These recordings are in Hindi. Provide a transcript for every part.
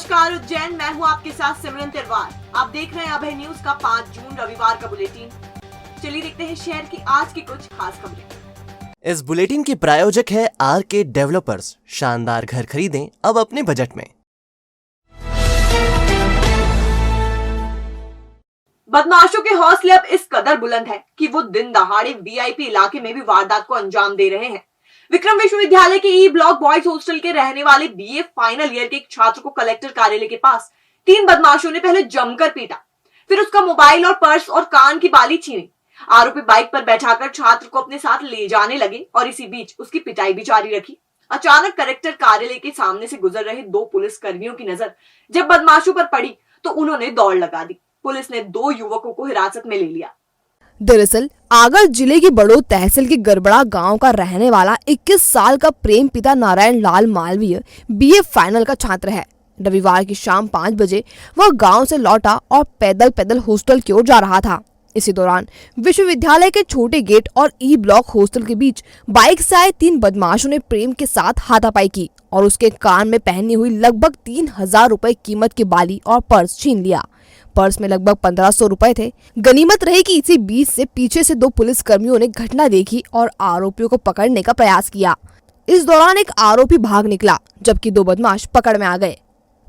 नमस्कार उज्जैन, मैं हूं आपके साथ सिमरन तिरवार। आप देख रहे हैं अभय न्यूज का 5 जून रविवार का बुलेटिन। चलिए देखते हैं शहर की आज की कुछ खास खबरें। इस बुलेटिन के प्रायोजक है आरके डेवलपर्स। शानदार घर खरीदें अब अपने बजट में। बदमाशों के हौसले अब इस कदर बुलंद है कि वो दिन दहाड़े वीआईपी इलाके में भी वारदात को अंजाम दे रहे हैं। विक्रम विश्वविद्यालय के ई ब्लॉक बॉयज हॉस्टल के रहने वाले बीए फाइनल ईयर के एक छात्र को कलेक्टर कार्यालय के पास 3 बदमाशों ने पहले जमकर पीटा, फिर उसका मोबाइल और पर्स और कान की बाली छीनी। आरोपी बाइक पर बैठाकर छात्र को अपने साथ ले जाने लगे और इसी बीच उसकी पिटाई भी जारी रखी। अचानक कलेक्टर कार्यालय के सामने से गुजर रहे 2 पुलिस कर्मियों की नजर जब बदमाशों पर पड़ी तो उन्होंने दौड़ लगा दी। पुलिस ने 2 युवकों को हिरासत में ले लिया। दरअसल आगर जिले की बड़ौद तहसील के गरबड़ा गांव का रहने वाला 21 साल का प्रेम पिता नारायण लाल मालवीय बीए फाइनल का छात्र है। रविवार की शाम 5 बजे वह गांव से लौटा और पैदल हॉस्टल की ओर जा रहा था। इसी दौरान विश्वविद्यालय के छोटे गेट और ई ब्लॉक हॉस्टल के बीच बाइक से आए 3 बदमाशों ने प्रेम के साथ हाथापाई की और उसके कान में पहनी हुई लगभग 3000 रुपए कीमत की बाली और पर्स छीन लिया। पर्स में लगभग 1500 रुपए थे। गनीमत रही कि इसी बीच से पीछे से 2 पुलिस कर्मियों ने घटना देखी और आरोपियों को पकड़ने का प्रयास किया। इस दौरान एक आरोपी भाग निकला जबकि 2 बदमाश पकड़ में आ गए।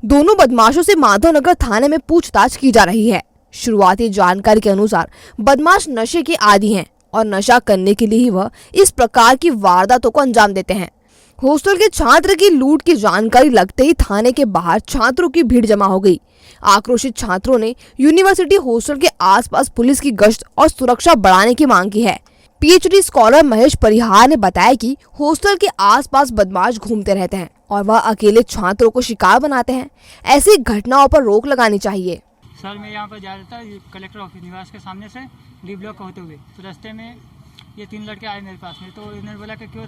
दोनों बदमाशों से माधवनगर थाने में पूछताछ की जा रही है। शुरुआती जानकारी के अनुसार बदमाश नशे के आदी हैं और नशा करने के लिए ही वह इस प्रकार की वारदातों को अंजाम देते हैं। हॉस्टल के छात्र की लूट की जानकारी लगते ही थाने के बाहर छात्रों की भीड़ जमा हो गई। आक्रोशित छात्रों ने यूनिवर्सिटी हॉस्टल के आसपास पुलिस की गश्त और सुरक्षा बढ़ाने की मांग की है। पीएचडी स्कॉलर महेश परिहार ने बताया कि हॉस्टल के आसपास बदमाश घूमते रहते हैं और वह अकेले छात्रों को शिकार बनाते हैं। ऐसी घटनाओं पर रोक लगानी चाहिए। सर, मैं यहाँ पर जा रहा था कलेक्टर ऑफिस निवास के सामने से डी ब्लॉक होते हुए, तो रास्ते में ये 3 लड़के आए मेरे पास में, तो इन्होंने बोला कि क्यों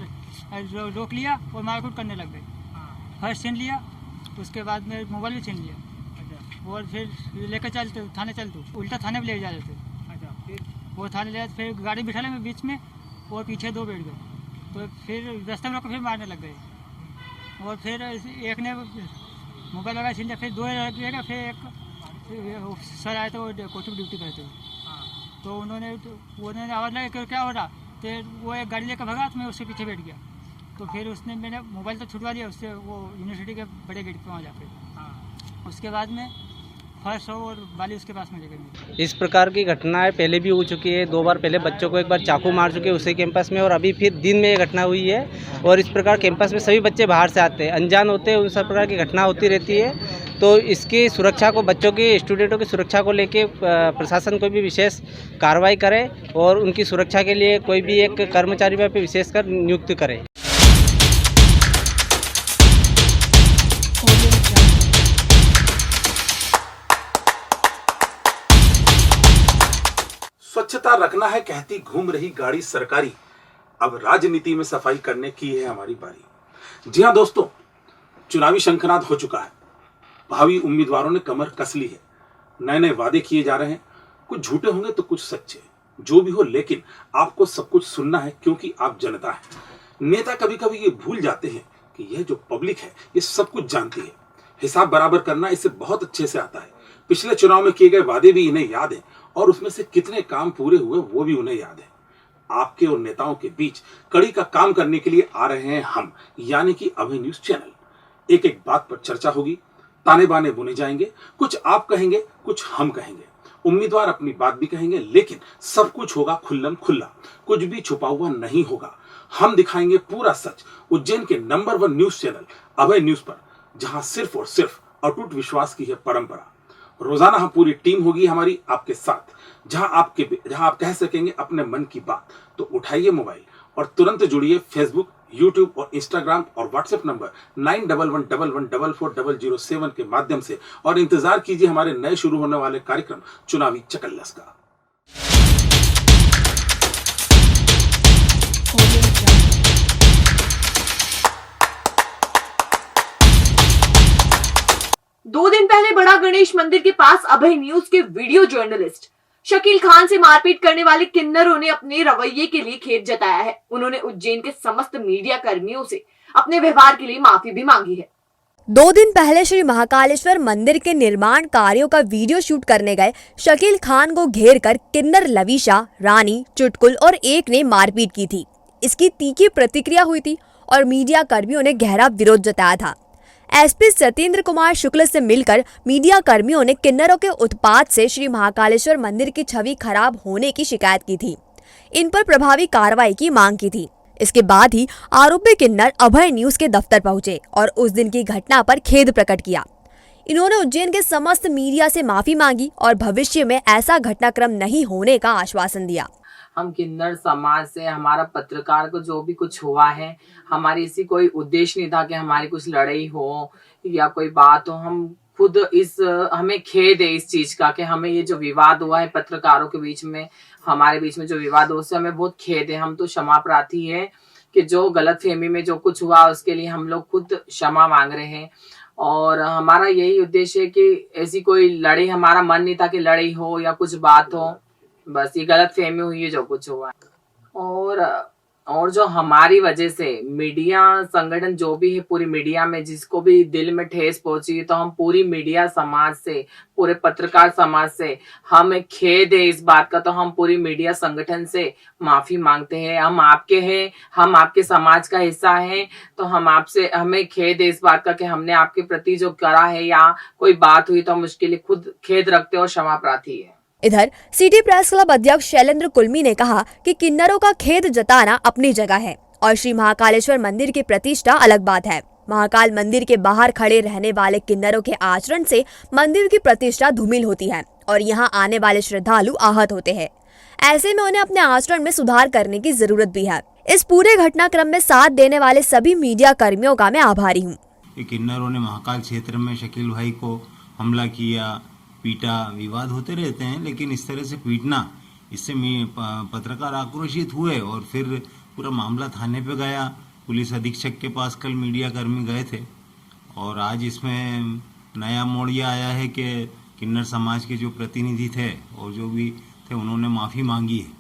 रोक लिया और मारकूट करने लग गए। फर्स्ट छीन लिया, उसके बाद में मोबाइल भी छीन लिया और फिर लेकर चलते थाने चलते उल्टा थाने पर ले जा रहे थे। वो थाने ले फिर गाड़ी बिठा ले बीच में और पीछे 2 बैठ गए, तो फिर रास्ते में रोक फिर मारने लग गए और फिर एक ने मोबाइल वगैरह छीन लिया। फिर 2 लड़के, फिर एक सर आए थे वो कोचिंग ड्यूटी करते हुए, तो उन्होंने आवाज़ लगा कि क्या हो रहा, फिर वो एक गाड़ी लेकर भगा, तो मैं उसके पीछे बैठ गया। तो फिर उसने मैंने मोबाइल तो छुड़वा दिया उससे, वो यूनिवर्सिटी के बड़े गेट पे वहाँ जाकर। उसके बाद में फर्स्ट और बाली उसके पास में ले गई। इस प्रकार की घटनाएं पहले भी हो चुकी है। 2 बार पहले बच्चों को एक बार चाकू मार चुके हैं उसी कैंपस में, और अभी फिर दिन में ये घटना हुई है। और इस प्रकार कैंपस में सभी बच्चे बाहर से आते हैं, अनजान होते हैं, उन सब प्रकार की घटना होती रहती है। तो इसकी सुरक्षा को, बच्चों की, स्टूडेंटों की सुरक्षा को लेके प्रशासन को भी विशेष कार्रवाई करे और उनकी सुरक्षा के लिए कोई भी एक कर्मचारी वहाँ पे विशेषकर नियुक्त करे। स्वच्छता रखना है कहती घूम रही गाड़ी सरकारी, अब राजनीति में सफाई करने की है हमारी बारी। जी हां दोस्तों, चुनावी शंखनाद हो चुका है। भावी उम्मीदवारों ने कमर कस ली है। नए नए वादे किए जा रहे हैं, कुछ झूठे होंगे तो कुछ सच्चे। जो भी हो, लेकिन आपको सब कुछ सुनना है क्योंकि आप जनता है। नेता कभी कभी ये भूल जाते हैं कि यह जो पब्लिक है ये सब कुछ जानती है। हिसाब बराबर करना इसे बहुत अच्छे से आता है। पिछले चुनाव में किए गए वादे भी इन्हें याद है और उसमें से कितने काम पूरे हुए वो भी उन्हें याद है। आपके और नेताओं के बीच कड़ी का काम करने के लिए आ रहे हैं हम, यानी कि अभय न्यूज चैनल। एक एक बात पर चर्चा होगी, ताने बाने बुने जाएंगे, कुछ आप कहेंगे कुछ हम कहेंगे, उम्मीदवार अपनी बात भी कहेंगे, लेकिन सब कुछ होगा खुल्लम खुल्ला, कुछ भी छुपा हुआ नहीं होगा। हम दिखाएंगे पूरा सच उज्जैन के नंबर 1 न्यूज चैनल अभय न्यूज पर, जहां सिर्फ और सिर्फ अटूट विश्वास की है परंपरा। रोजाना हम पूरी टीम होगी हमारी आपके साथ, जहां आप कह सकेंगे अपने मन की बात। तो उठाइए मोबाइल और तुरंत जुड़िए फेसबुक, यूट्यूब और इंस्टाग्राम और व्हाट्सएप नंबर 9111440007 के माध्यम से, और इंतजार कीजिए हमारे नए शुरू होने वाले कार्यक्रम चुनावी चकल्लस का। दो दिन पहले बड़ा गणेश मंदिर के पास अभय न्यूज के वीडियो जर्नलिस्ट शकील खान से मारपीट करने वाले किन्नरों ने अपने रवैये के लिए खेद जताया है। उन्होंने उज्जैन के समस्त मीडिया कर्मियों से अपने व्यवहार के लिए माफी भी मांगी है। 2 दिन पहले श्री महाकालेश्वर मंदिर के निर्माण कार्यों का वीडियो शूट करने गए शकील खान को घेरकर किन्नर लवीशा, रानी, चुटकुल और एक ने मारपीट की थी। इसकी तीखी प्रतिक्रिया हुई थी और मीडिया कर्मियों ने गहरा विरोध जताया था। एसपी सत्येंद्र कुमार शुक्ल से मिलकर मीडिया कर्मियों ने किन्नरों के उत्पात से श्री महाकालेश्वर मंदिर की छवि खराब होने की शिकायत की थी। इन पर प्रभावी कार्रवाई की मांग की थी। इसके बाद ही आरोपी किन्नर अभय न्यूज के दफ्तर पहुंचे और उस दिन की घटना पर खेद प्रकट किया। इन्होंने उज्जैन के समस्त मीडिया से माफी मांगी और भविष्य में ऐसा घटनाक्रम नहीं होने का आश्वासन दिया। हम किन्नर समाज से हमारा पत्रकार को जो भी कुछ हुआ है, हमारी इसी कोई उद्देश्य नहीं था कि हमारी कुछ लड़ाई हो या कोई बात हो। हम खुद हमें खेद है इस चीज का कि हमें ये जो विवाद हुआ है पत्रकारों के बीच में, हमारे बीच में जो विवाद हुआ उससे हमें बहुत खेद है। हम तो क्षमा प्रार्थी है कि जो गलतफहमी में जो कुछ हुआ उसके लिए हम लोग खुद क्षमा मांग रहे हैं। और हमारा यही उद्देश्य है कि ऐसी कोई लड़ाई, हमारा मन नहीं था कि लड़ाई हो या कुछ बात हो, बस ये गलतफहमी हुई है जो कुछ हुआ। और जो हमारी वजह से मीडिया संगठन जो भी है, पूरी मीडिया में जिसको भी दिल में ठेस पहुंची, तो हम पूरी मीडिया समाज से, पूरे पत्रकार समाज से हमें खेद है इस बात का। तो हम पूरी मीडिया संगठन से माफी मांगते हैं। हम आपके हैं, हम आपके समाज का हिस्सा हैं, तो हमें खेद है इस बात का कि हमने आपके प्रति जो करा है या कोई बात हुई तो हम उसके लिए खुद खेद रखते और क्षमा प्रार्थी है। इधर सिटी प्रेस क्लब अध्यक्ष शैलेंद्र कुलमी ने कहा कि किन्नरों का खेद जताना अपनी जगह है और श्री महाकालेश्वर मंदिर की प्रतिष्ठा अलग बात है। महाकाल मंदिर के बाहर खड़े रहने वाले किन्नरों के आचरण से मंदिर की प्रतिष्ठा धूमिल होती है और यहां आने वाले श्रद्धालु आहत होते हैं। ऐसे में उन्हें अपने आचरण में सुधार करने की जरूरत भी है। इस पूरे घटनाक्रम में साथ देने वाले सभी मीडिया कर्मियों का मैं आभारी हूँ। किन्नरों ने महाकाल क्षेत्र में शकील भाई को हमला किया, पीटा, विवाद होते रहते हैं, लेकिन इस तरह से पीटना, इससे पत्रकार आक्रोशित हुए और फिर पूरा मामला थाने पे गया। पुलिस अधीक्षक के पास कल मीडिया कर्मी गए थे और आज इसमें नया मोड़ यह आया है कि किन्नर समाज के जो प्रतिनिधि थे और जो भी थे उन्होंने माफ़ी मांगी है।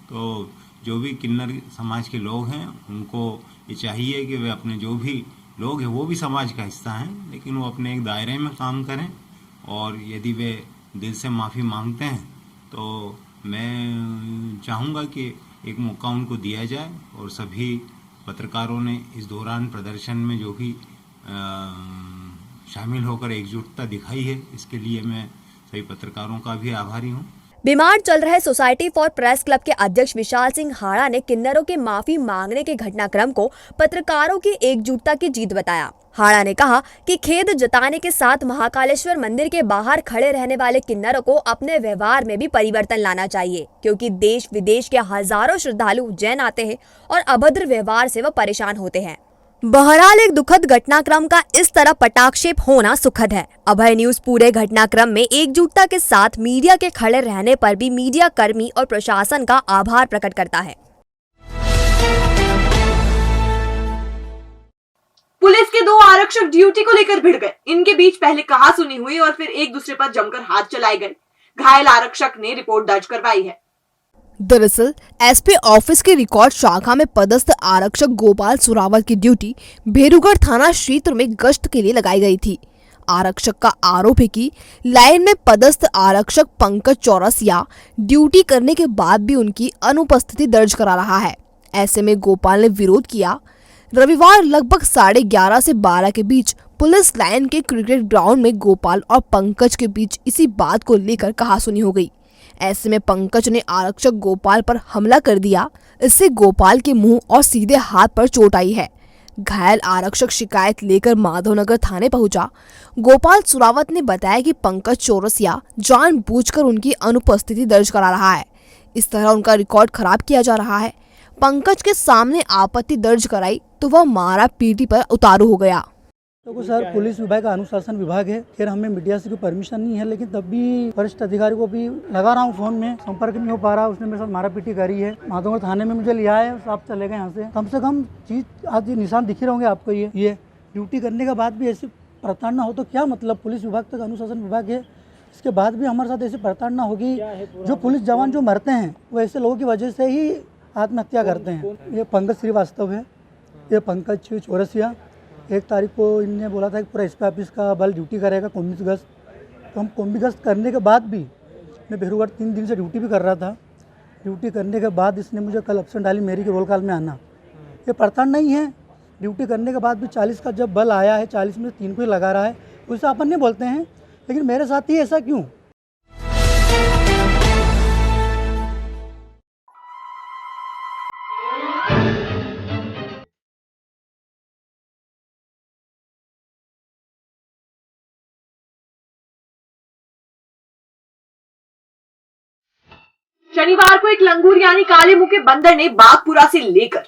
तो जो भी किन्नर समाज के लोग हैं उनको ये चाहिए कि वे अपने जो भी लोग हैं वो भी समाज का हिस्सा हैं, लेकिन वो अपने एक दायरे में काम करें और यदि वे दिल से माफ़ी मांगते हैं तो मैं चाहूँगा कि एक मौका उनको दिया जाए। और सभी पत्रकारों ने इस दौरान प्रदर्शन में जो भी शामिल होकर एकजुटता दिखाई है, इसके लिए मैं सभी पत्रकारों का भी आभारी हूँ। बीमार चल रहे सोसाइटी फॉर प्रेस क्लब के अध्यक्ष विशाल सिंह हाड़ा ने किन्नरों के माफी मांगने के घटनाक्रम को पत्रकारों की एकजुटता की जीत बताया। हाड़ा ने कहा कि खेद जताने के साथ महाकालेश्वर मंदिर के बाहर खड़े रहने वाले किन्नरों को अपने व्यवहार में भी परिवर्तन लाना चाहिए, क्योंकि देश विदेश के हजारों श्रद्धालु उज्जैन आते हैं और अभद्र व्यवहार से वह परेशान होते हैं। बहरहाल एक दुखद घटनाक्रम का इस तरह पटाक्षेप होना सुखद है। अभय न्यूज पूरे घटनाक्रम में एकजुटता के साथ मीडिया के खड़े रहने पर भी मीडिया कर्मी और प्रशासन का आभार प्रकट करता है। पुलिस के 2 आरक्षक ड्यूटी को लेकर भिड़ गए। इनके बीच पहले कहासुनी हुई और फिर एक दूसरे पर जमकर हाथ चलाए गए। घायल आरक्षक ने रिपोर्ट दर्ज करवाई है। दरअसल एसपी ऑफिस की रिकॉर्ड शाखा में पदस्थ आरक्षक गोपाल सुरावत की ड्यूटी भेरूगढ़ थाना क्षेत्र में गश्त के लिए लगाई गई थी। आरक्षक का आरोप है कि लाइन में पदस्थ आरक्षक पंकज चौरसिया ड्यूटी करने के बाद भी उनकी अनुपस्थिति दर्ज करा रहा है। ऐसे में गोपाल ने विरोध किया। रविवार लगभग 11:30 से 12 के बीच पुलिस लाइन के क्रिकेट ग्राउंड में गोपाल और पंकज के बीच इसी बात को लेकर कहासुनी हो गई। ऐसे में पंकज ने आरक्षक गोपाल पर हमला कर दिया। इससे गोपाल के मुंह और सीधे हाथ पर चोट आई है। घायल आरक्षक शिकायत लेकर माधवनगर थाने पहुंचा। गोपाल सुरावत ने बताया कि पंकज चौरसिया जानबूझकर उनकी अनुपस्थिति दर्ज करा रहा है। इस तरह उनका रिकॉर्ड खराब किया जा रहा है। पंकज के सामने आपत्ति दर्ज कराई तो वह मारा पीटी पर उतारू हो गया। तो सर पुलिस विभाग का अनुशासन विभाग है, फिर हमें मीडिया से कोई परमिशन नहीं है, लेकिन तब भी वरिष्ठ अधिकारी को भी लगा रहा हूँ फोन में, संपर्क नहीं हो पा रहा। उसने मेरे साथ मारा पीटी करी है। माधवगढ़ थाने में मुझे लिया है, आप चले गए यहाँ से कम चीज आज निशान दिख रहे होंगे आपको। ये ड्यूटी करने के बाद भी ऐसी प्रताड़ना हो तो क्या मतलब। पुलिस विभाग तक अनुशासन विभाग है, इसके बाद भी हमारे साथ ऐसी प्रताड़ना होगी। जो पुलिस जवान जो मरते हैं वो ऐसे लोगों की वजह से ही आत्महत्या करते हैं। ये पंकज श्रीवास्तव है, ये पंकज चौरसिया, 1 तारीख को इनने बोला था कि पूरा एसपी ऑफिस का बल ड्यूटी करेगा कोम्बी गश्त। तो हम कोम्बी गश्त करने के बाद भी, मैं भेरूगढ़ 3 दिन से ड्यूटी भी कर रहा था। ड्यूटी करने के बाद इसने मुझे कल ऑप्शन डाली मेरी के रोल कॉल में आना। ये पढ़ता नहीं है। ड्यूटी करने के बाद भी 40 का जब बल आया है, 40 में 3 को ही लगा रहा है। उससे अपन नहीं बोलते हैं, लेकिन मेरे साथ ही ऐसा क्यों? शनिवार को एक लंगूर यानी काले मुंह के बंदर ने बागपुरा से लेकर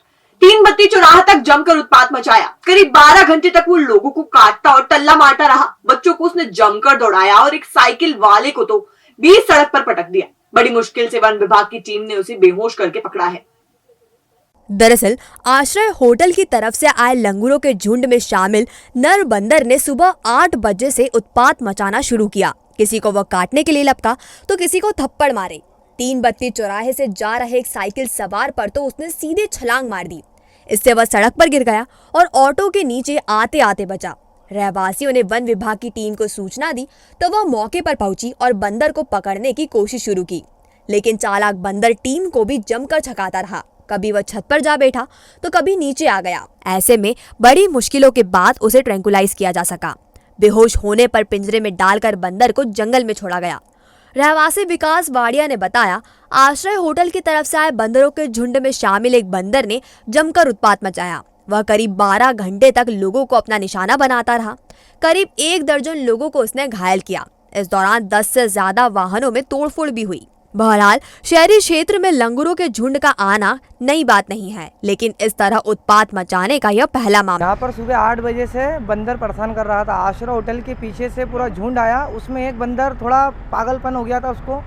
3 बत्ती चौराहा तक जमकर उत्पात मचाया। करीब 12 घंटे तक वो लोगों को काटता और टल्ला मारता रहा। बच्चों को उसने जमकर दौड़ाया और एक साइकिल वाले को तो बीच सड़क पर पटक दिया। बड़ी मुश्किल से वन विभाग की टीम ने उसे बेहोश करके पकड़ा है। दरअसल आश्रय होटल की तरफ से आए लंगूरों के झुंड में शामिल नर बंदर ने सुबह 8 बजे से उत्पात मचाना शुरू किया। किसी को वह काटने के लिए लपका तो किसी को थप्पड़ मारे। 3 बत्ती चौराहे से जा रहे एक साइकिल सवार पर तो उसने सीधे छलांग मार दी। इससे वह सड़क पर गिर गया और ऑटो के नीचे आते आते बचा। रहवासियों ने वन विभाग की टीम को सूचना दी तो वह मौके पर पहुंची और बंदर को पकड़ने की कोशिश शुरू की, लेकिन चालाक बंदर टीम को भी जमकर छकाता रहा। कभी वह छत पर जा बैठा तो कभी नीचे आ गया। ऐसे में बड़ी मुश्किलों के बाद उसे ट्रैंकुलाइज किया जा सका। बेहोश होने पर पिंजरे में डालकर बंदर को जंगल में छोड़ा गया। रहवासी विकास वाडिया ने बताया, आश्रय होटल की तरफ से आए बंदरों के झुंड में शामिल एक बंदर ने जमकर उत्पात मचाया। वह करीब 12 घंटे तक लोगों को अपना निशाना बनाता रहा। करीब 1 दर्जन लोगों को उसने घायल किया। इस दौरान 10 से ज्यादा वाहनों में तोड़फोड़ भी हुई। बहरहाल शहरी क्षेत्र में लंगूरों के झुंड का आना नई बात नहीं है, लेकिन इस तरह उत्पात मचाने का यह पहला मामला। यहाँ पर सुबह 8 बजे से बंदर परेशान कर रहा था। आश्रय होटल के पीछे से पूरा झुंड आया। उसमें एक बंदर थोड़ा पागलपन हो गया था उसको,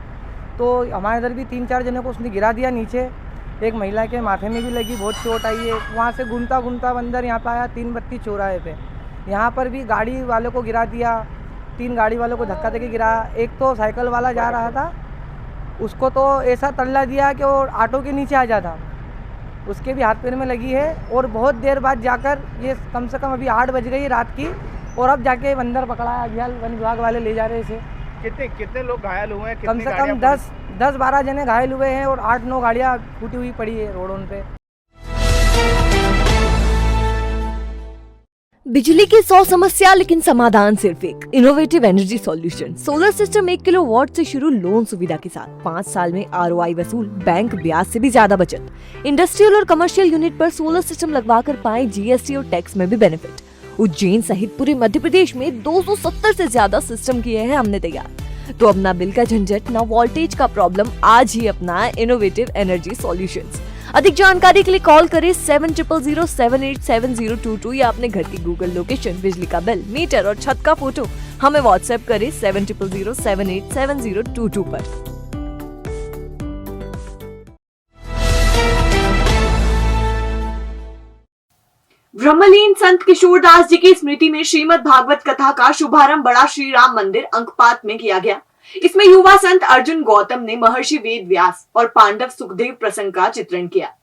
तो हमारे इधर भी 3-4 जनों को उसने गिरा दिया नीचे। एक महिला के माथे में भी लगी, बहुत चोट आई है। वहाँ से घूमता घूमता बंदर यहाँ पर आया 3 बत्ती चौराहे पे। यहाँ पर भी गाड़ी वालों को गिरा दिया, 3 गाड़ी वालों को धक्का देके गिराया। एक तो साइकिल वाला जा रहा था, उसको तो ऐसा तल्ला दिया कि वो ऑटो के नीचे आ जाता। उसके भी हाथ पैर में लगी है। और बहुत देर बाद जाकर, ये कम से कम अभी 8 बज गई रात की, और अब जाके बंदर पकड़ा है। अभियान वन विभाग वाले ले जा रहे इसे। कितने लोग घायल हुए हैं? कम से कम 10-12 जने घायल हुए हैं और 8-9 गाड़ियाँ फूटी हुई पड़ी है रोडों पे। बिजली की 100 समस्या, लेकिन समाधान सिर्फ एक। Innovative energy solution. Solar system 1 kilowatt से शुरू लोन सुविधा के साथ 5 साल में ROI वसूल, बैंक ब्याज से भी ज्यादा बचत। इंडस्ट्रियल और कमर्शियल यूनिट पर सोलर सिस्टम लगवाकर पाए GST और टैक्स में भी बेनिफिट। उज्जैन सहित पूरे मध्य प्रदेश में 270 से ज्यादा सिस्टम किए हैं हमने तैयार। तो अब ना बिल का झंझट, ना वोल्टेज का प्रॉब्लम। आज ही अपना इनोवेटिव एनर्जी सॉल्यूशंस। अधिक जानकारी के लिए कॉल करें 7000787022 या अपने घर की गूगल लोकेशन, बिजली का बिल, मीटर और छत का फोटो हमें व्हाट्सएप करें 7000787022 पर। ब्रह्मलीन संत किशोरदास जी की स्मृति में श्रीमद् भागवत कथा का शुभारंभ बड़ा श्री राम मंदिर अंकपात में किया गया। इसमें युवा संत अर्जुन गौतम ने महर्षि वेद व्यास और पांडव सुखदेव प्रसंग का चित्रण किया।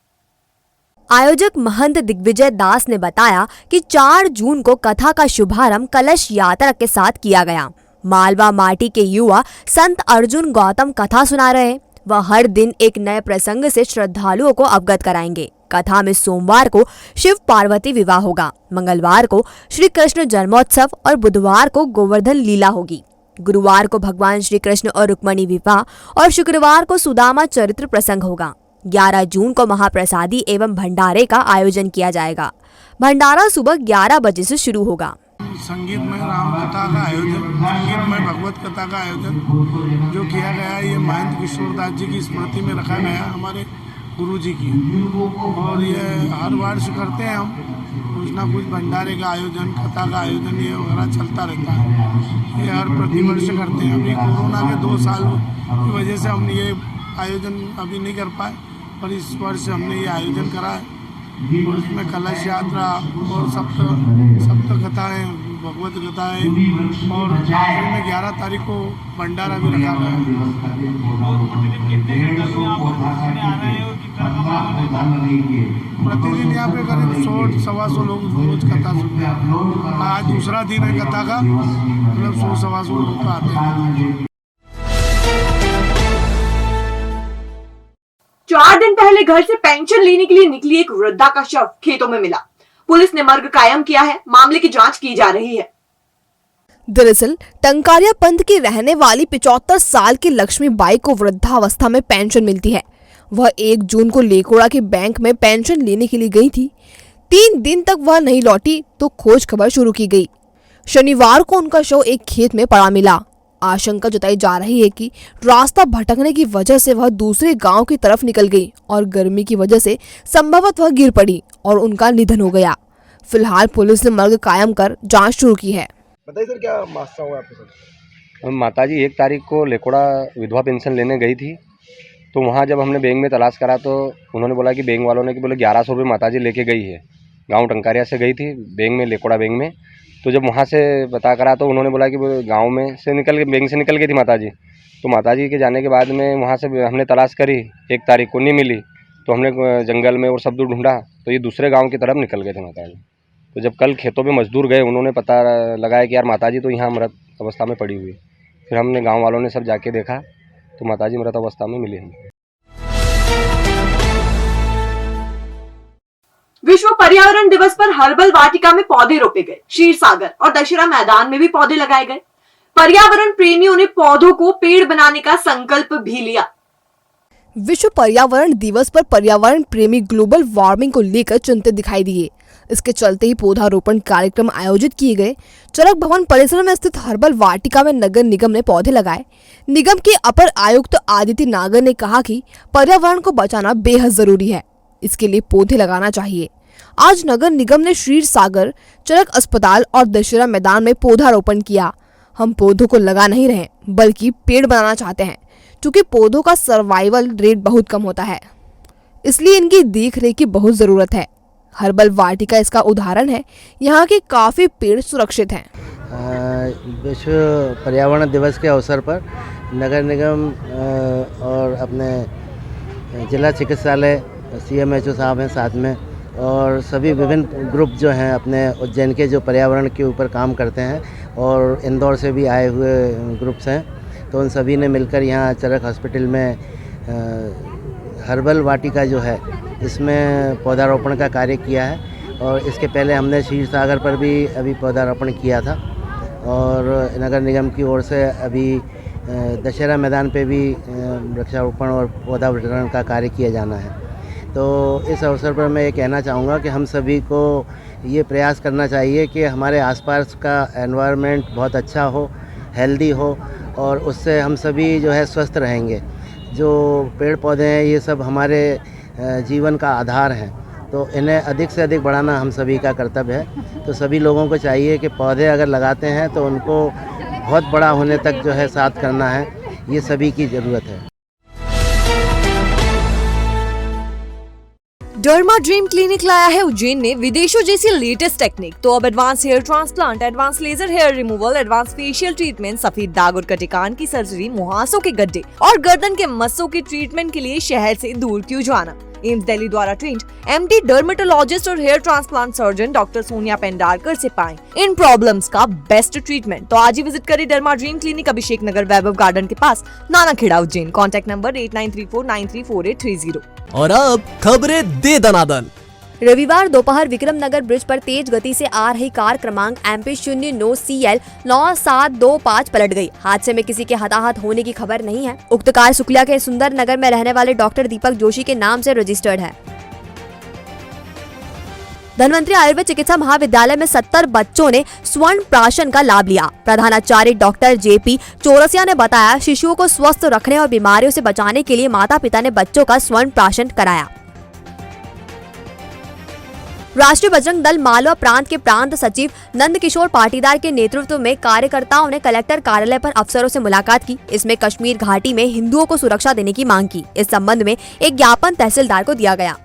आयोजक महंत दिग्विजय दास ने बताया कि 4 जून को कथा का शुभारंभ कलश यात्रा के साथ किया गया। मालवा माटी के युवा संत अर्जुन गौतम कथा सुना रहे। वह हर दिन एक नए प्रसंग से श्रद्धालुओं को अवगत कराएंगे। कथा में सोमवार को शिव पार्वती विवाह होगा, मंगलवार को श्री कृष्ण जन्मोत्सव और बुधवार को गोवर्धन लीला होगी। गुरुवार को भगवान श्री कृष्ण और रुक्मणी विवाह और शुक्रवार को सुदामा चरित्र प्रसंग होगा। 11 जून को महाप्रसादी एवं भंडारे का आयोजन किया जाएगा। भंडारा सुबह 11 बजे से शुरू होगा। संगीतमय राम कथा का आयोजन, संगीतमय भगवत कथा का आयोजन जो किया गया, ये महंत किशोरदास जी की स्मृति में रखा गया, हमारे गुरु जी की। और ये हर वर्ष करते हैं हम, कुछ ना कुछ भंडारे का आयोजन, कथा का आयोजन ये वगैरह चलता रहता है। ये हर प्रतिवर्ष करते हैं। अभी कोरोना के 2 साल की वजह से हम ये आयोजन अभी नहीं कर पाए, पर इस वर्ष हमने ये आयोजन करा है। और इसमें कलश यात्रा और सप्त कथाएँ, भगवत कथाएँ, और आखिर में 11 तारीख को भंडारा भी रखा गया है। प्रतिदिन यहाँ पे करीब 100-125 लोग रोज कथा सुनते हैं। आज दूसरा दिन है कथा का, मतलब 100-125 लोग आते हैं। 4 दिन पहले घर से पेंशन लेने के लिए निकली एक वृद्धा का शव खेतों में मिला। पुलिस ने मर्ग कायम किया है, मामले की जांच की जा रही है। दरअसल टंकारिया पंथ की रहने वाली 75 साल की लक्ष्मी बाई को वृद्धावस्था में पेंशन मिलती है। वह 1 जून को लेकोड़ा के बैंक में पेंशन लेने के लिए गई थी। 3 दिन तक वह नहीं लौटी तो खोज खबर शुरू की गई। शनिवार को उनका शव एक खेत में पड़ा मिला। आशंका जताई जा रही है कि रास्ता भटकने की वजह से वह दूसरे गांव की तरफ निकल गई और गर्मी की वजह से संभवतः वह गिर पड़ी और उनका निधन हो गया। फिलहाल पुलिस ने मर्ग कायम कर जांच शुरू की है। बताइए सर, क्या मास्ता हुआ आपके साथ? माताजी 1 तारीख को लेकोड़ा विधवा पेंशन लेने गई थी, तो वहाँ जब हमने बैंक में तलाश करा तो उन्होंने बोला कि बैंक वालों ने कि बोले 1100 रुपये माताजी लेके गई है। गांव टंकारिया से गई थी बैंक में, लेकोड़ा बैंक में। तो जब वहाँ से पता करा तो उन्होंने बोला कि वो गाँव में से निकल के बैंक से निकल गई थी माताजी। तो माताजी के जाने के बाद में वहाँ से हमने तलाश करी, 1 तारीख को नहीं मिली, तो हमने जंगल में और सब दूर ढूंढा तो ये दूसरे गाँव की तरफ निकल गए थे माताजी। तो जब कल खेतों में मजदूर गए, उन्होंने पता लगाया कि यार माताजी तो यहाँ मृत अवस्था में पड़ी हुई। फिर हमने गांव वालों ने सब जाके देखा तो माताजी मृत अवस्था में मिली हमें। विश्व पर्यावरण दिवस पर हर्बल वाटिका में पौधे रोपे गए। क्षीर सागर और दशहरा मैदान में भी पौधे लगाए गए। पर्यावरण प्रेमियों ने पौधों को पेड़ बनाने का संकल्प भी लिया। विश्व पर्यावरण दिवस पर पर्यावरण प्रेमी ग्लोबल वार्मिंग को लेकर चिंतित दिखाई दिए। इसके चलते ही पौधारोपण कार्यक्रम आयोजित किए गए। चरक भवन परिसर में स्थित हर्बल वाटिका में नगर निगम ने पौधे लगाए। निगम के अपर आयुक्त आदित्य नागर ने कहा कि पर्यावरण को बचाना बेहद जरूरी है, इसके लिए पौधे लगाना चाहिए। आज नगर निगम ने क्षीर सागर, चरक अस्पताल और दशहरा मैदान में पौधारोपण किया। हम पौधों को लगा नहीं रहे बल्कि पेड़ बनाना चाहते हैं, क्योंकि पौधों का सर्वाइवल रेट बहुत कम होता है, इसलिए इनकी देखरेख की बहुत जरूरत है। हर्बल वाटिका इसका उदाहरण है। यहाँ के काफी पेड़ सुरक्षित हैं। विश्व पर्यावरण दिवस के अवसर पर नगर निगम और अपने जिला चिकित्सालय CMHO साहब हैं साथ में, और सभी विभिन्न ग्रुप जो हैं अपने उज्जैन के जो पर्यावरण के ऊपर काम करते हैं, और इंदौर से भी आए हुए ग्रुप्स हैं, तो उन सभी ने मिलकर यहाँ चरक हॉस्पिटल में हर्बल वाटिका जो है इसमें पौधारोपण का कार्य किया है। और इसके पहले हमने क्षीर सागर पर भी अभी पौधारोपण किया था, और नगर निगम की ओर से अभी दशहरा मैदान पे भी वृक्षारोपण और पौधा वितरण का कार्य किया जाना है। तो इस अवसर पर मैं ये कहना चाहूँगा कि हम सभी को ये प्रयास करना चाहिए कि हमारे आसपास का एनवायरनमेंट बहुत अच्छा हो, हेल्दी हो, और उससे हम सभी जो है स्वस्थ रहेंगे। जो पेड़ पौधे हैं ये सब हमारे जीवन का आधार हैं, तो इन्हें अधिक से अधिक बढ़ाना हम सभी का कर्तव्य है। तो सभी लोगों को चाहिए कि पौधे अगर लगाते हैं तो उनको बहुत बड़ा होने तक जो है साथ करना है, ये सभी की ज़रूरत है। डर्मा ड्रीम क्लिनिक लाया है उज्जैन में विदेशों जैसी लेटेस्ट टेक्निक। तो अब advance hair transplant, advance laser hair removal, advance facial treatment, सफेद दाग और कटिकान की सर्जरी, मुहासों के गड्ढे और गर्दन के मस्सों के ट्रीटमेंट के लिए शहर से दूर क्यों जाना। एम्स दिल्ली द्वारा ट्रेंड MD डर्मेटोलॉजिस्ट और hair transplant surgeon doctor Sonia Pendharkar से पाएं इन प्रॉब्लम्स का बेस्ट ट्रीटमेंट। तो आज ही विजिट करें derma dream clinic, Abhishek Nagar, Vaibhav garden के पास, नानाखेड़ा, उज्जैन। Contact number 8934934830। और अब खबरें दे दनादन। रविवार दोपहर विक्रम नगर ब्रिज पर तेज गति से आ रही कार क्रमांक MP09 CL 9725 पलट गई। हादसे में किसी के हताहत होने की खबर नहीं है। उक्त कार सुकलिया के सुंदर नगर में रहने वाले डॉक्टर दीपक जोशी के नाम से रजिस्टर्ड है। धन्वंतरी आयुर्वेद चिकित्सा महाविद्यालय में 70 बच्चों ने स्वर्ण प्राशन का लाभ लिया। प्रधानाचार्य डॉक्टर JP चौरसिया ने बताया, शिशुओं को स्वस्थ रखने और बीमारियों से बचाने के लिए माता पिता ने बच्चों का स्वर्ण प्राशन कराया। राष्ट्रीय बजरंग दल मालवा प्रांत के प्रांत सचिव नंद किशोर पाटीदार के नेतृत्व में कार्यकर्ताओं ने कलेक्टर कार्यालय पर अफसरों से मुलाकात की। इसमें कश्मीर घाटी में हिंदुओं को सुरक्षा देने की मांग की। इस संबंध में एक ज्ञापन तहसीलदार को दिया गया।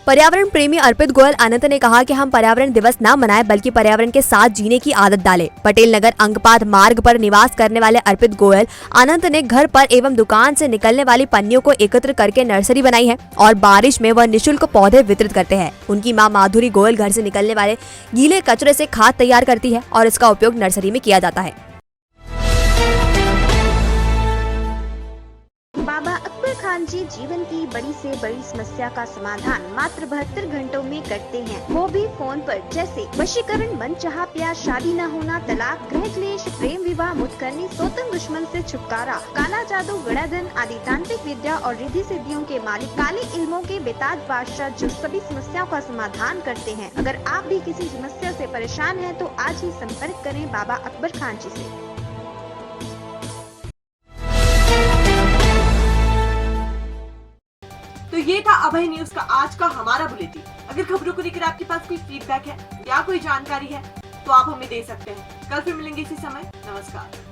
पर्यावरण प्रेमी अर्पित गोयल अनंत ने कहा कि हम पर्यावरण दिवस न मनाएं बल्कि पर्यावरण के साथ जीने की आदत डालें। पटेल नगर अंकपात मार्ग पर निवास करने वाले अर्पित गोयल अनंत ने घर पर एवं दुकान से निकलने वाली पन्नियों को एकत्र करके नर्सरी बनाई है और बारिश में वह निःशुल्क पौधे वितरित करते हैं। उनकी मां माधुरी गोयल घर से निकलने वाले गीले कचरे से खाद तैयार करती है और इसका उपयोग नर्सरी में किया जाता है। बाबा अकबर खान जी जीवन की बड़ी से बड़ी समस्या का समाधान मात्र 72 घंटों में करते हैं, वो भी फोन पर। जैसे वशीकरण, मनचाहा प्यार, शादी न होना, तलाक, गृह क्लेश, प्रेम विवाह, मुतकरनी, सोतन दुश्मन से छुटकारा, काला जादू, गड़ाधन आदि तांत्रिक विद्या और रिद्धि सिद्धियों के मालिक काले इल्मों के बेताज बादशाह जो सभी समस्याओं का समाधान करते हैं। अगर आप भी किसी समस्या से परेशान हैं तो आज ही संपर्क करें बाबा अकबर खान जी से। तो ये था अभय न्यूज का आज का हमारा बुलेटिन। अगर खबरों को लेकर आपके पास कोई फीडबैक है या कोई जानकारी है तो आप हमें दे सकते हैं। कल फिर मिलेंगे इसी समय। नमस्कार।